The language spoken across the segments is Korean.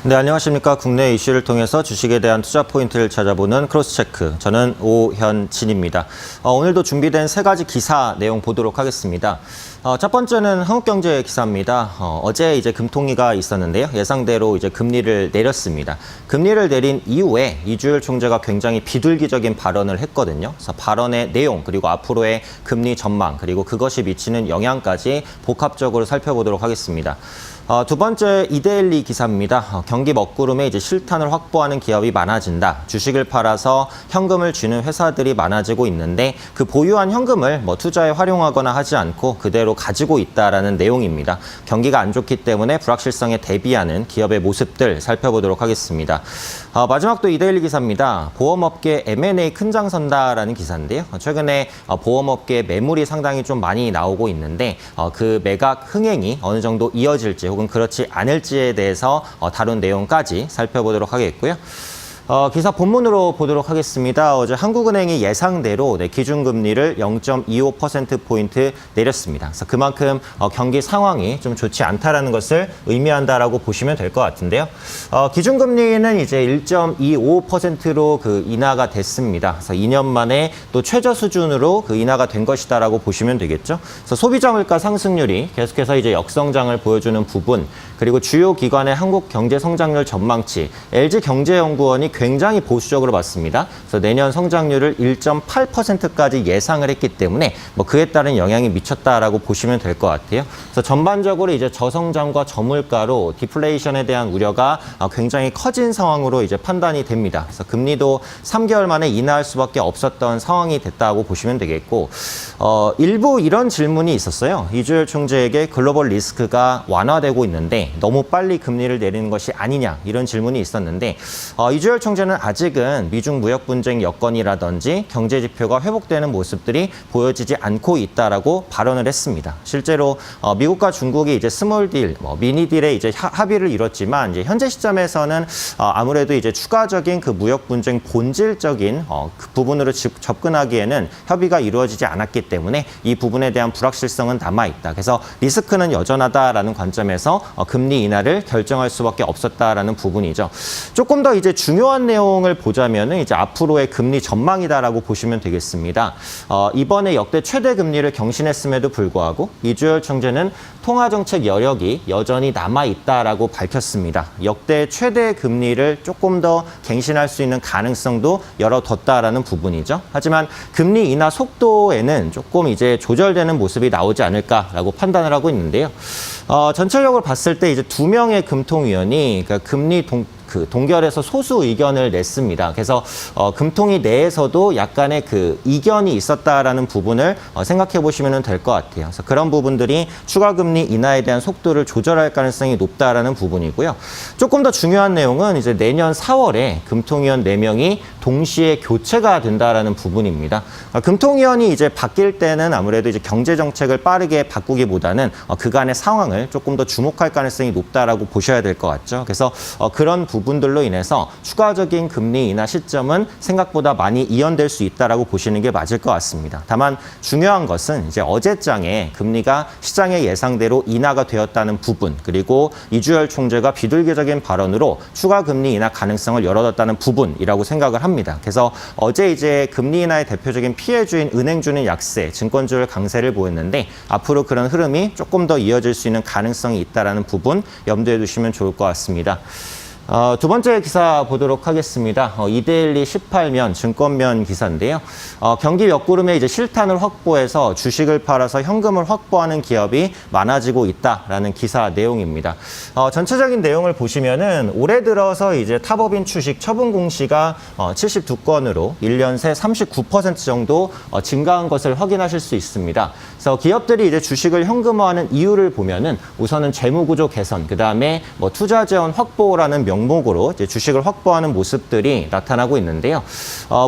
네, 안녕하십니까. 국내 이슈를 통해서 주식에 대한 투자 포인트를 찾아보는 크로스체크. 저는 오현진입니다. 오늘도 준비된 세 가지 기사 내용 보도록 하겠습니다. 첫 번째는 한국경제 기사입니다. 어제 이제 금통위가 있었는데요. 예상대로 이제 금리를 내렸습니다. 금리를 내린 이후에 이주열 총재가 굉장히 비둘기적인 발언을 했거든요. 그래서 발언의 내용, 그리고 앞으로의 금리 전망, 그리고 그것이 미치는 영향까지 복합적으로 살펴보도록 하겠습니다. 두 번째 이데일리 기사입니다. 경기 먹구름에 이제 실탄을 확보하는 기업이 많아진다. 주식을 팔아서 현금을 쥐는 회사들이 많아지고 있는데 그 보유한 현금을 투자에 활용하거나 하지 않고 그대로 가지고 있다라는 내용입니다. 경기가 안 좋기 때문에 불확실성에 대비하는 기업의 모습들 살펴보도록 하겠습니다. 마지막 또 이데일리 기사입니다. 보험업계 M&A 큰 장 선다라는 기사인데요. 최근에 보험업계 매물이 상당히 좀 많이 나오고 있는데 그 매각 흥행이 어느 정도 이어질지 혹은 그렇지 않을지에 대해서 다룬 내용까지 살펴보도록 하겠고요. 기사 본문으로 보도록 하겠습니다. 어제 한국은행이 예상대로 기준금리를 0.25%포인트 내렸습니다. 그래서 그만큼 경기 상황이 좀 좋지 않다라는 것을 의미한다라고 보시면 될 것 같은데요. 기준금리는 이제 1.25%로 인하가 됐습니다. 그래서 2년 만에 또 최저 수준으로 인하가 된 것이다라고 보시면 되겠죠. 그래서 소비자 물가 상승률이 계속해서 이제 역성장을 보여주는 부분, 그리고 주요 기관의 한국 경제 성장률 전망치, LG경제연구원이 굉장히 보수적으로 봤습니다. 그래서 내년 성장률을 1.8%까지 예상을 했기 때문에 그에 따른 영향이 미쳤다라고 보시면 될 것 같아요. 그래서 전반적으로 이제 저성장과 저물가로 디플레이션에 대한 우려가 굉장히 커진 상황으로 이제 판단이 됩니다. 그래서 금리도 3개월 만에 인하할 수밖에 없었던 상황이 됐다고 보시면 되겠고, 일부 이런 질문이 있었어요. 이주열 총재에게 글로벌 리스크가 완화되고 있는데 너무 빨리 금리를 내리는 것이 아니냐, 이런 질문이 있었는데 이주열 총재는 아직은 미중 무역 분쟁 여건이라든지 경제 지표가 회복되는 모습들이 보여지지 않고 있다라고 발언을 했습니다. 실제로 미국과 중국이 이제 스몰 딜, 미니 딜에 이제 합의를 이뤘지만 이제 현재 시점에서는 아무래도 이제 추가적인 그 무역 분쟁 본질적인 그 부분으로 접근하기에는 협의가 이루어지지 않았기 때문에 이 부분에 대한 불확실성은 남아 있다. 그래서 리스크는 여전하다라는 관점에서 금리 인하를 결정할 수밖에 없었다라는 부분이죠. 조금 더 이제 중요한 내용을 보자면은 이제 앞으로의 금리 전망이다라고 보시면 되겠습니다. 이번에 역대 최대 금리를 경신했음에도 불구하고 이주열 총재는 통화정책 여력이 여전히 남아 있다라고 밝혔습니다. 역대 최대 금리를 조금 더 갱신할 수 있는 가능성도 열어뒀다라는 부분이죠. 하지만 금리 인하 속도에는 조금 이제 조절되는 모습이 나오지 않을까라고 판단을 하고 있는데요. 전체적으로 봤을 때 이제 2명의 금통위원이 금리 동결에서 소수 의견을 냈습니다. 그래서 금통위 내에서도 약간의 그 이견이 있었다라는 부분을 생각해 보시면 될 것 같아요. 그래서 그런 부분들이 추가 금리 인하에 대한 속도를 조절할 가능성이 높다라는 부분이고요. 조금 더 중요한 내용은 이제 내년 4월에 금통위원 4명이 동시에 교체가 된다라는 부분입니다. 금통위원이 이제 바뀔 때는 아무래도 이제 경제 정책을 빠르게 바꾸기보다는 그간의 상황을 조금 더 주목할 가능성이 높다라고 보셔야 될 것 같죠. 그래서 그런 부분들로 인해서 추가적인 금리 인하 시점은 생각보다 많이 이연될 수 있다라고 보시는 게 맞을 것 같습니다. 다만 중요한 것은 이제 어제장에 금리가 시장의 예상대로 인하가 되었다는 부분, 그리고 이주열 총재가 비둘기적인 발언으로 추가 금리 인하 가능성을 열어뒀다는 부분이라고 생각을 합니다. 그래서 어제 이제 금리 인하의 대표적인 피해주인 은행주는 약세, 증권주를 강세를 보였는데 앞으로 그런 흐름이 조금 더 이어질 수 있는 가능성이 있다라는 부분 염두에 두시면 좋을 것 같습니다. 두 번째 기사 보도록 하겠습니다. 이데일리 18면 증권면 기사인데요. 경기 옆구름에 이제 실탄을 확보해서 주식을 팔아서 현금을 확보하는 기업이 많아지고 있다라는 기사 내용입니다. 전체적인 내용을 보시면은 올해 들어서 이제 타법인 추식 처분 공시가 72건으로 1년 새 39% 정도 증가한 것을 확인하실 수 있습니다. 그래서 기업들이 이제 주식을 현금화하는 이유를 보면은 우선은 재무구조 개선, 그다음에 투자 재원 확보라는 명목으로 이제 주식을 확보하는 모습들이 나타나고 있는데요.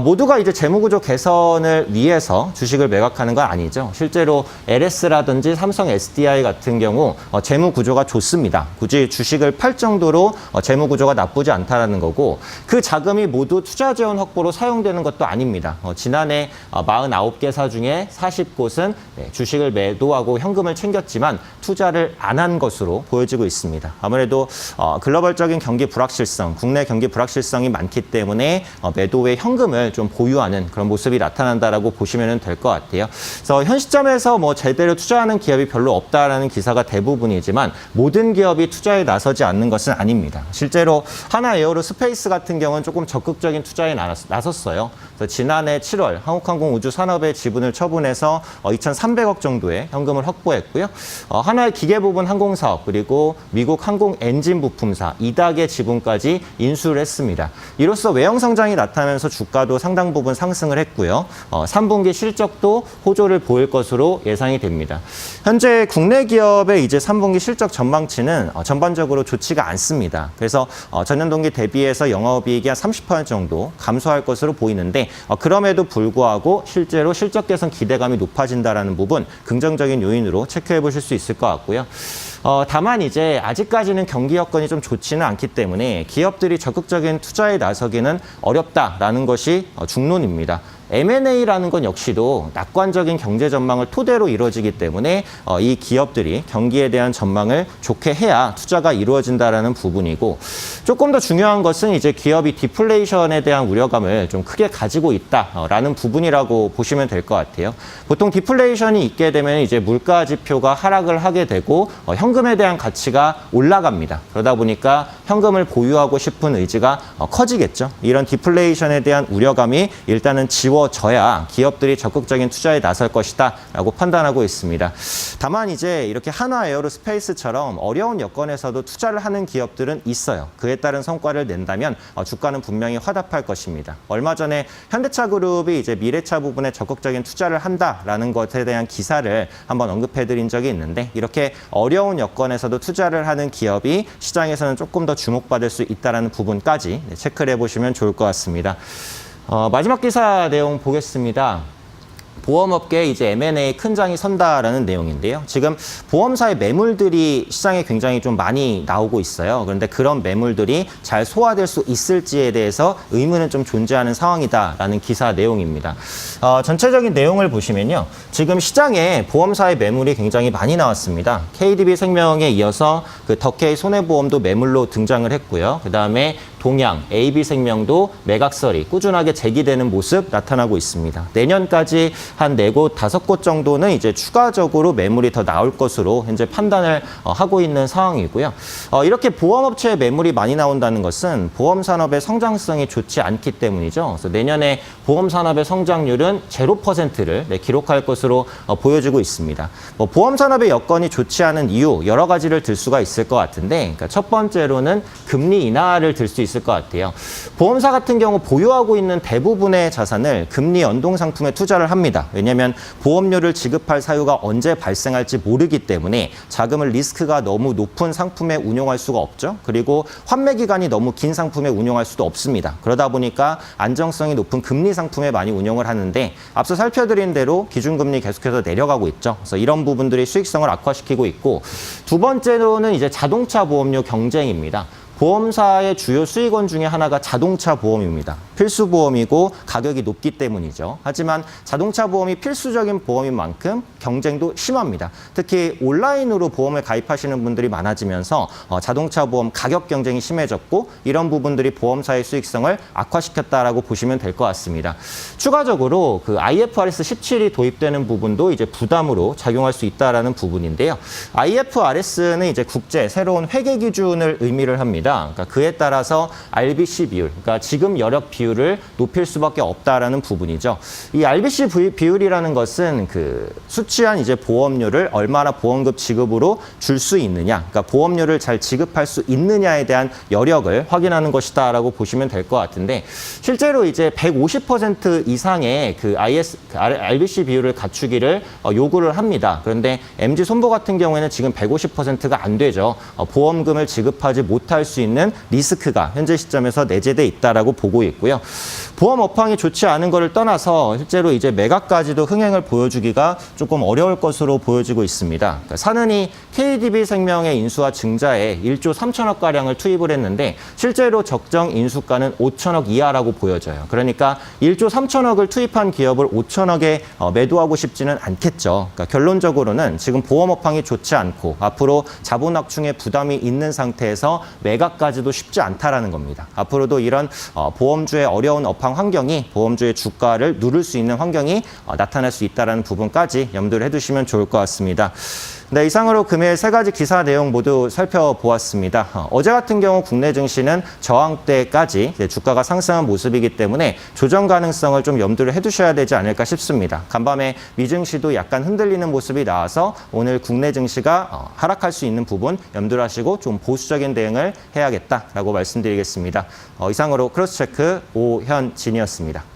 모두가 이제 재무구조 개선을 위해서 주식을 매각하는 건 아니죠. 실제로 LS라든지 삼성 SDI 같은 경우 재무구조가 좋습니다. 굳이 주식을 팔 정도로 재무구조가 나쁘지 않다는 거고, 그 자금이 모두 투자 재원 확보로 사용되는 것도 아닙니다. 지난해 49개사 중에 40곳은 주식을 매도하고 현금을 챙겼지만 투자를 안 한 것으로 보여지고 있습니다. 아무래도 글로벌적인 경기 불확실성 불확실성, 국내 경기 불확실성이 많기 때문에 매도의 현금을 좀 보유하는 그런 모습이 나타난다라고 보시면 될 것 같아요. 그래서 현 시점에서 뭐 제대로 투자하는 기업이 별로 없다라는 기사가 대부분이지만 모든 기업이 투자에 나서지 않는 것은 아닙니다. 실제로 하나 에어로스페이스 같은 경우는 조금 적극적인 투자에 나섰어요. 그래서 지난해 7월 한국항공 우주산업의 지분을 처분해서 2,300억 정도의 현금을 확보했고요. 하나의 기계부분 항공사업 그리고 미국 항공 엔진 부품사 이닥의 지분까지 인수를 했습니다. 이로써 외형 성장이 나타나면서 주가도 상당 부분 상승을 했고요. 3분기 실적도 호조를 보일 것으로 예상이 됩니다. 현재 국내 기업의 이제 3분기 실적 전망치는 전반적으로 좋지가 않습니다. 그래서 전년 동기 대비해서 영업이익이 한 30% 정도 감소할 것으로 보이는데 그럼에도 불구하고 실제로 실적 개선 기대감이 높아진다라는 부분 긍정적인 요인으로 체크해 보실 수 있을 것 같고요. 다만 이제 아직까지는 경기 여건이 좀 좋지는 않기 때문에 기업들이 적극적인 투자에 나서기는 어렵다라는 것이 중론입니다. M&A라는 건 역시도 낙관적인 경제 전망을 토대로 이루어지기 때문에 이 기업들이 경기에 대한 전망을 좋게 해야 투자가 이루어진다라는 부분이고 조금 더 중요한 것은 이제 기업이 디플레이션에 대한 우려감을 좀 크게 가지고 있다라는 부분이라고 보시면 될 것 같아요. 보통 디플레이션이 있게 되면 이제 물가 지표가 하락을 하게 되고 현금에 대한 가치가 올라갑니다. 그러다 보니까 현금을 보유하고 싶은 의지가 커지겠죠. 이런 디플레이션에 대한 우려감이 일단은 지워져야 기업들이 적극적인 투자에 나설 것이다 라고 판단하고 있습니다. 다만 이제 이렇게 한화 에어로스페이스처럼 어려운 여건에서도 투자를 하는 기업들은 있어요. 그에 따른 성과를 낸다면 주가는 분명히 화답할 것입니다. 얼마 전에 현대차 그룹이 이제 미래차 부분에 적극적인 투자를 한다라는 것에 대한 기사를 한번 언급해드린 적이 있는데 이렇게 어려운 여건에서도 투자를 하는 기업이 시장에서는 조금 더 주목받을 수 있다는 부분까지 체크를 해보시면 좋을 것 같습니다. 마지막 기사 내용 보겠습니다. 보험업계에 이제 M&A 큰 장이 선다라는 내용인데요. 지금 보험사의 매물들이 시장에 굉장히 좀 많이 나오고 있어요. 그런데 그런 매물들이 잘 소화될 수 있을지에 대해서 의문은 좀 존재하는 상황이다라는 기사 내용입니다. 전체적인 내용을 보시면요. 지금 시장에 보험사의 매물이 굉장히 많이 나왔습니다. KDB생명에 이어서 그 덕케이 손해보험도 매물로 등장을 했고요. 그다음에 동양, AB생명도 매각설이 꾸준하게 제기되는 모습 나타나고 있습니다. 내년까지 한 4곳, 5곳 정도는 이제 추가적으로 매물이 더 나올 것으로 현재 판단을 하고 있는 상황이고요. 이렇게 보험업체의 매물이 많이 나온다는 것은 보험산업의 성장성이 좋지 않기 때문이죠. 그래서 내년에 보험산업의 성장률은 0%를 기록할 것으로 보여지고 있습니다. 보험산업의 여건이 좋지 않은 이유 여러 가지를 들 수가 있을 것 같은데 그러니까 첫 번째로는 금리 인하를 들 수 있을 것 같아요. 보험사 같은 경우 보유하고 있는 대부분의 자산을 금리 연동 상품에 투자를 합니다. 왜냐하면 보험료를 지급할 사유가 언제 발생할지 모르기 때문에 자금을 리스크가 너무 높은 상품에 운용할 수가 없죠. 그리고 환매 기간이 너무 긴 상품에 운용할 수도 없습니다. 그러다 보니까 안정성이 높은 금리 상품에 많이 운용을 하는데 앞서 살펴드린 대로 기준금리 계속해서 내려가고 있죠. 그래서 이런 부분들이 수익성을 악화시키고 있고 두 번째로는 이제 자동차 보험료 경쟁입니다. 보험사의 주요 수익원 중에 하나가 자동차 보험입니다. 필수 보험이고 가격이 높기 때문이죠. 하지만 자동차 보험이 필수적인 보험인 만큼 경쟁도 심합니다. 특히 온라인으로 보험을 가입하시는 분들이 많아지면서 자동차 보험 가격 경쟁이 심해졌고 이런 부분들이 보험사의 수익성을 악화시켰다라고 보시면 될 것 같습니다. 추가적으로 그 IFRS 17이 도입되는 부분도 이제 부담으로 작용할 수 있다라는 부분인데요. IFRS는 이제 국제 새로운 회계 기준을 의미를 합니다. 그러니까 그에 따라서 RBC 비율, 그러니까 지급 여력 비율을 높일 수밖에 없다라는 부분이죠. 이 RBC 비율이라는 것은 그 수취한 이제 보험료를 얼마나 보험급 지급으로 줄 수 있느냐, 그러니까 보험료를 잘 지급할 수 있느냐에 대한 여력을 확인하는 것이다라고 보시면 될 것 같은데 실제로 이제 150% 이상의 그 RBC 비율을 갖추기를 요구를 합니다. 그런데 MG 손보 같은 경우에는 지금 150%가 안 되죠. 보험금을 지급하지 못할 수 있는 리스크가 현재 시점에서 내재돼 있다라고 보고 있고요. 보험 업황이 좋지 않은 것을 떠나서 실제로 이제 매각까지도 흥행을 보여주기가 조금 어려울 것으로 보여지고 있습니다. 그러니까 사는이 KDB생명의 인수와 증자에 1조 3천억 가량을 투입을 했는데 실제로 적정 인수가는 5천억 이하라고 보여져요. 그러니까 1조 3천억을 투입한 기업을 5천억에 매도하고 싶지는 않겠죠. 그러니까 결론적으로는 지금 보험 업황이 좋지 않고 앞으로 자본 확충에 부담이 있는 상태에서 매각 매각까지도 쉽지 않다라는 겁니다. 앞으로도 이런 보험주의 어려운 업황 환경이 보험주의 주가를 누를 수 있는 환경이 나타날 수 있다는 부분까지 염두를 해두시면 좋을 것 같습니다. 네, 이상으로 금일 세 가지 기사 내용 모두 살펴보았습니다. 어제 같은 경우 국내 증시는 저항대까지 주가가 상승한 모습이기 때문에 조정 가능성을 좀 염두를 해두셔야 되지 않을까 싶습니다. 간밤에 미 증시도 약간 흔들리는 모습이 나와서 오늘 국내 증시가 하락할 수 있는 부분 염두를 하시고 좀 보수적인 대응을 해야겠다라고 말씀드리겠습니다. 이상으로 크로스체크 오현진이었습니다.